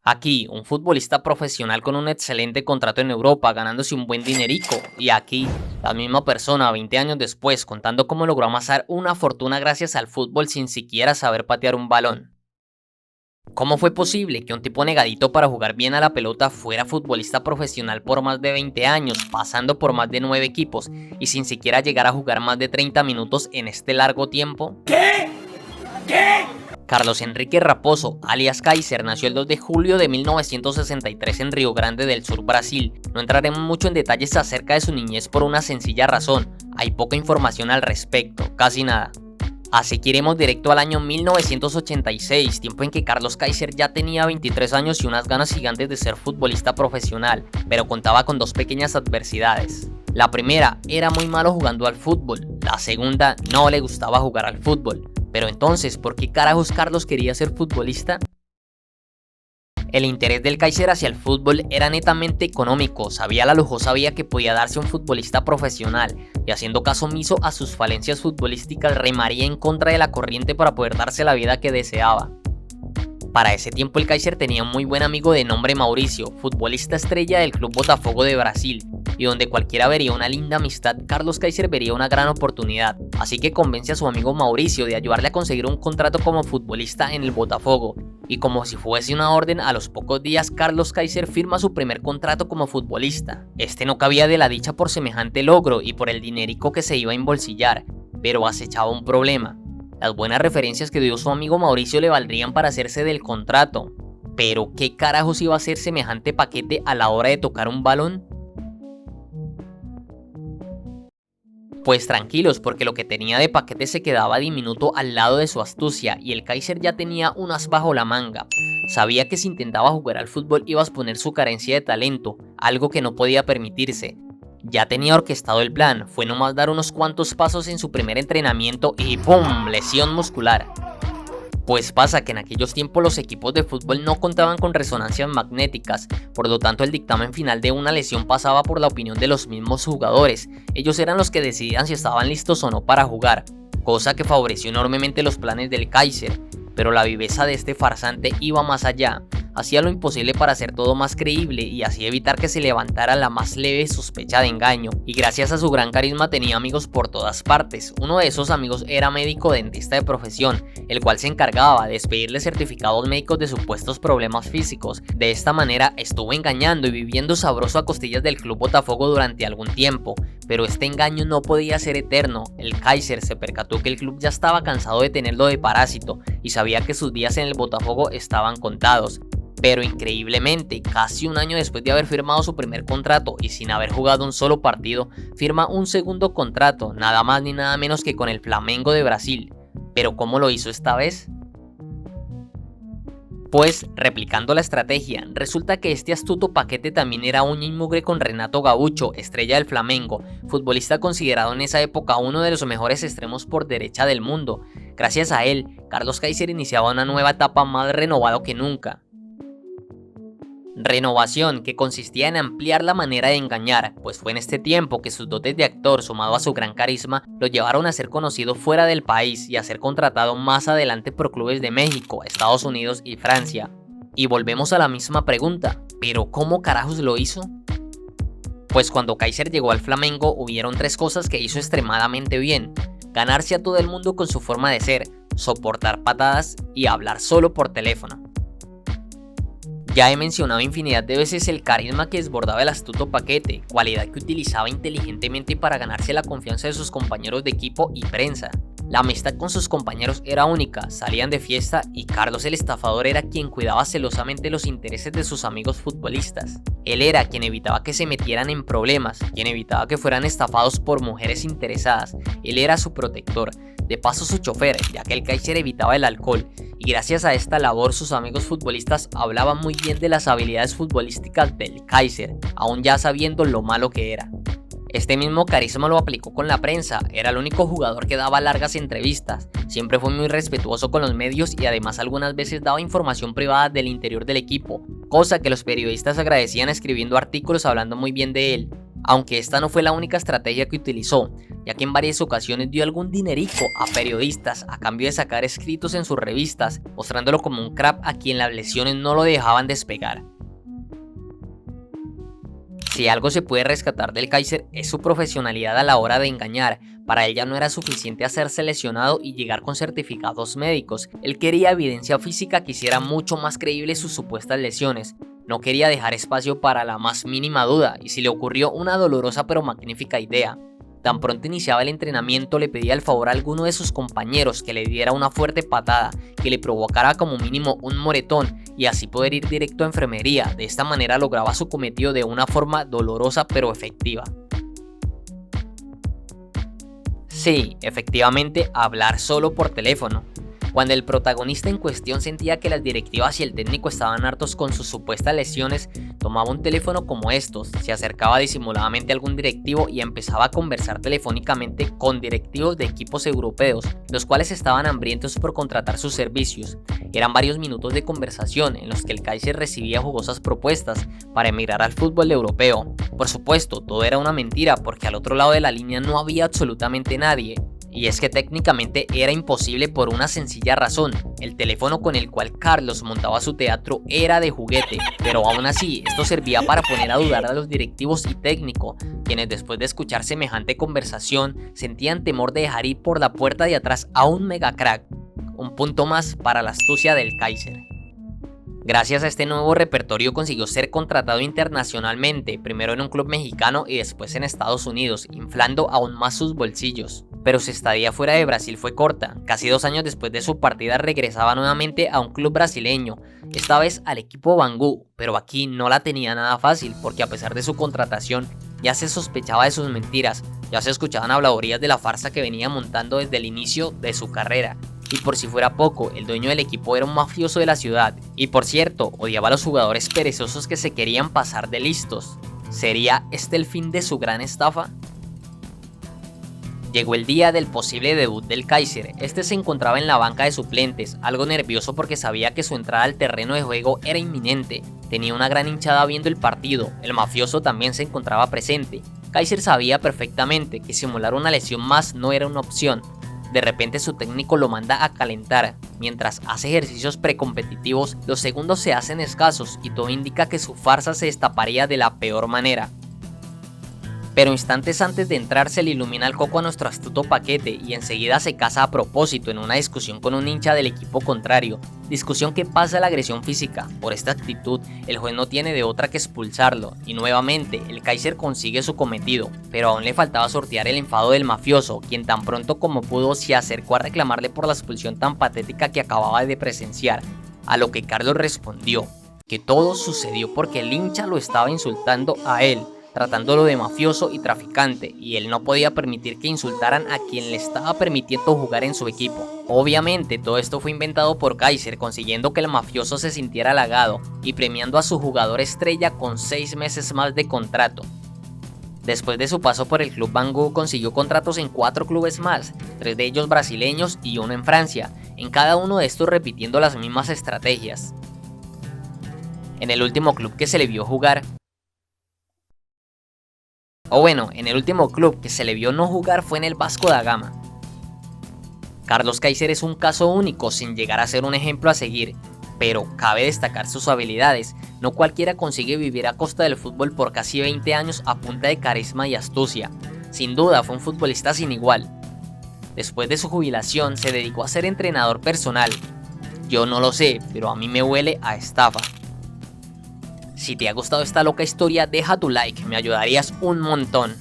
Aquí, un futbolista profesional con un excelente contrato en Europa, ganándose un buen dinerico. Y aquí, la misma persona, 20 años después, contando cómo logró amasar una fortuna gracias al fútbol sin siquiera saber patear un balón. ¿Cómo fue posible que un tipo negadito para jugar bien a la pelota fuera futbolista profesional por más de 20 años, pasando por más de 9 equipos y sin siquiera llegar a jugar más de 30 minutos en este largo tiempo? ¿Qué? Carlos Enrique Raposo, alias Kaiser, nació el 2 de julio de 1963 en Río Grande del Sur, Brasil. No entraremos mucho en detalles acerca de su niñez por una sencilla razón: hay poca información al respecto, casi nada. Así que iremos directo al año 1986, tiempo en que Carlos Kaiser ya tenía 23 años y unas ganas gigantes de ser futbolista profesional, pero contaba con dos pequeñas adversidades. La primera, era muy malo jugando al fútbol. La segunda, no le gustaba jugar al fútbol. Pero entonces, ¿por qué carajos Carlos quería ser futbolista? El interés del Kaiser hacia el fútbol era netamente económico. Sabía la lujosa vida que podía darse un futbolista profesional, y haciendo caso omiso a sus falencias futbolísticas, remaría en contra de la corriente para poder darse la vida que deseaba. Para ese tiempo el Kaiser tenía un muy buen amigo de nombre Mauricio, futbolista estrella del Club Botafogo de Brasil, y donde cualquiera vería una linda amistad, Carlos Kaiser vería una gran oportunidad, así que convence a su amigo Mauricio de ayudarle a conseguir un contrato como futbolista en el Botafogo, y como si fuese una orden, a los pocos días Carlos Kaiser firma su primer contrato como futbolista. Este no cabía de la dicha por semejante logro y por el dinerico que se iba a embolsillar, pero acechaba un problema. Las buenas referencias que dio su amigo Mauricio le valdrían para hacerse del contrato. Pero ¿qué carajos iba a hacer semejante paquete a la hora de tocar un balón? Pues tranquilos, porque lo que tenía de paquete se quedaba diminuto al lado de su astucia, y el Kaiser ya tenía un as bajo la manga. Sabía que si intentaba jugar al fútbol iba a exponer su carencia de talento, algo que no podía permitirse. Ya tenía orquestado el plan, fue nomás dar unos cuantos pasos en su primer entrenamiento y ¡pum!, lesión muscular. Pues pasa que en aquellos tiempos los equipos de fútbol no contaban con resonancias magnéticas, por lo tanto el dictamen final de una lesión pasaba por la opinión de los mismos jugadores. Ellos eran los que decidían si estaban listos o no para jugar, cosa que favoreció enormemente los planes del Kaiser. Pero la viveza de este farsante iba más allá. Hacía lo imposible para hacer todo más creíble y así evitar que se levantara la más leve sospecha de engaño, y gracias a su gran carisma tenía amigos por todas partes. Uno de esos amigos era médico dentista de profesión, el cual se encargaba de expedirle certificados médicos de supuestos problemas físicos. De esta manera estuvo engañando y viviendo sabroso a costillas del Club Botafogo durante algún tiempo, pero este engaño no podía ser eterno. El Kaiser se percató que el club ya estaba cansado de tenerlo de parásito y sabía que sus días en el Botafogo estaban contados. Pero increíblemente, casi un año después de haber firmado su primer contrato y sin haber jugado un solo partido, firma un segundo contrato, nada más ni nada menos que con el Flamengo de Brasil. ¿Pero cómo lo hizo esta vez? Pues, replicando la estrategia, resulta que este astuto paquete también era uña y mugre con Renato Gaúcho, estrella del Flamengo, futbolista considerado en esa época uno de los mejores extremos por derecha del mundo. Gracias a él, Carlos Kaiser iniciaba una nueva etapa más renovado que nunca. Renovación que consistía en ampliar la manera de engañar, pues fue en este tiempo que sus dotes de actor sumado a su gran carisma lo llevaron a ser conocido fuera del país y a ser contratado más adelante por clubes de México, Estados Unidos y Francia. Y volvemos a la misma pregunta, ¿pero cómo carajos lo hizo? Pues cuando Kaiser llegó al Flamengo hubieron tres cosas que hizo extremadamente bien: ganarse a todo el mundo con su forma de ser, soportar patadas y hablar solo por teléfono. Ya he mencionado infinidad de veces el carisma que desbordaba el astuto paquete, cualidad que utilizaba inteligentemente para ganarse la confianza de sus compañeros de equipo y prensa. La amistad con sus compañeros era única, salían de fiesta y Carlos el estafador era quien cuidaba celosamente los intereses de sus amigos futbolistas. Él era quien evitaba que se metieran en problemas, quien evitaba que fueran estafados por mujeres interesadas. Él era su protector, de paso su chofer, ya que el Kaiser evitaba el alcohol, y gracias a esta labor sus amigos futbolistas hablaban muy bien de las habilidades futbolísticas del Kaiser, aún ya sabiendo lo malo que era. Este mismo carisma lo aplicó con la prensa, era el único jugador que daba largas entrevistas, siempre fue muy respetuoso con los medios y además algunas veces daba información privada del interior del equipo, cosa que los periodistas agradecían escribiendo artículos hablando muy bien de él. Aunque esta no fue la única estrategia que utilizó, ya que en varias ocasiones dio algún dinerico a periodistas a cambio de sacar escritos en sus revistas, mostrándolo como un crack a quien las lesiones no lo dejaban despegar. Si algo se puede rescatar del Kaiser es su profesionalidad a la hora de engañar. Para él ya no era suficiente hacerse lesionado y llegar con certificados médicos. Él quería evidencia física que hiciera mucho más creíbles sus supuestas lesiones. No quería dejar espacio para la más mínima duda, y si le ocurrió una dolorosa pero magnífica idea. Tan pronto iniciaba el entrenamiento, le pedía el favor a alguno de sus compañeros que le diera una fuerte patada, que le provocara como mínimo un moretón y así poder ir directo a enfermería. De esta manera lograba su cometido de una forma dolorosa pero efectiva. Sí, efectivamente, hablar solo por teléfono. Cuando el protagonista en cuestión sentía que las directivas y el técnico estaban hartos con sus supuestas lesiones, tomaba un teléfono como estos, se acercaba disimuladamente a algún directivo y empezaba a conversar telefónicamente con directivos de equipos europeos, los cuales estaban hambrientos por contratar sus servicios. Eran varios minutos de conversación en los que el Kaiser recibía jugosas propuestas para emigrar al fútbol europeo. Por supuesto, todo era una mentira porque al otro lado de la línea no había absolutamente nadie. Y es que técnicamente era imposible por una sencilla razón: el teléfono con el cual Carlos montaba su teatro era de juguete, pero aún así esto servía para poner a dudar a los directivos y técnico, quienes después de escuchar semejante conversación sentían temor de dejar ir por la puerta de atrás a un mega crack. Un punto más para la astucia del Kaiser. Gracias a este nuevo repertorio consiguió ser contratado internacionalmente, primero en un club mexicano y después en Estados Unidos, inflando aún más sus bolsillos. Pero su estadía fuera de Brasil fue corta. Casi 2 años después de su partida regresaba nuevamente a un club brasileño, esta vez al equipo Bangu, pero aquí no la tenía nada fácil porque a pesar de su contratación ya se sospechaba de sus mentiras, ya se escuchaban habladurías de la farsa que venía montando desde el inicio de su carrera. Y por si fuera poco, el dueño del equipo era un mafioso de la ciudad, y por cierto, odiaba a los jugadores perezosos que se querían pasar de listos. ¿Sería este el fin de su gran estafa? Llegó el día del posible debut del Kaiser. Este se encontraba en la banca de suplentes, algo nervioso porque sabía que su entrada al terreno de juego era inminente. Tenía una gran hinchada viendo el partido, el mafioso también se encontraba presente. Kaiser sabía perfectamente que simular una lesión más no era una opción. De repente su técnico lo manda a calentar. Mientras hace ejercicios precompetitivos, los segundos se hacen escasos y todo indica que su farsa se destaparía de la peor manera. Pero instantes antes de entrar se le ilumina el coco a nuestro astuto Paquete y enseguida se casa a propósito en una discusión con un hincha del equipo contrario. Discusión que pasa a la agresión física. Por esta actitud, el juez no tiene de otra que expulsarlo y nuevamente el Kaiser consigue su cometido, pero aún le faltaba sortear el enfado del mafioso, quien tan pronto como pudo se acercó a reclamarle por la expulsión tan patética que acababa de presenciar, a lo que Carlos respondió que todo sucedió porque el hincha lo estaba insultando a él, tratándolo de mafioso y traficante, y él no podía permitir que insultaran a quien le estaba permitiendo jugar en su equipo. Obviamente todo esto fue inventado por Kaiser, consiguiendo que el mafioso se sintiera halagado y premiando a su jugador estrella con 6 meses más de contrato. Después de su paso por el club Bangu consiguió contratos en 4 clubes más, 3 de ellos brasileños y 1 en Francia, en cada uno de estos repitiendo las mismas estrategias. En el último club que se le vio jugar, en el último club que se le vio no jugar fue en el Vasco da Gama. Carlos Kaiser es un caso único sin llegar a ser un ejemplo a seguir, pero cabe destacar sus habilidades. No cualquiera consigue vivir a costa del fútbol por casi 20 años a punta de carisma y astucia. Sin duda fue un futbolista sin igual. Después de su jubilación se dedicó a ser entrenador personal. Yo no lo sé, pero a mí me huele a estafa. Si te ha gustado esta loca historia, deja tu like, me ayudarías un montón.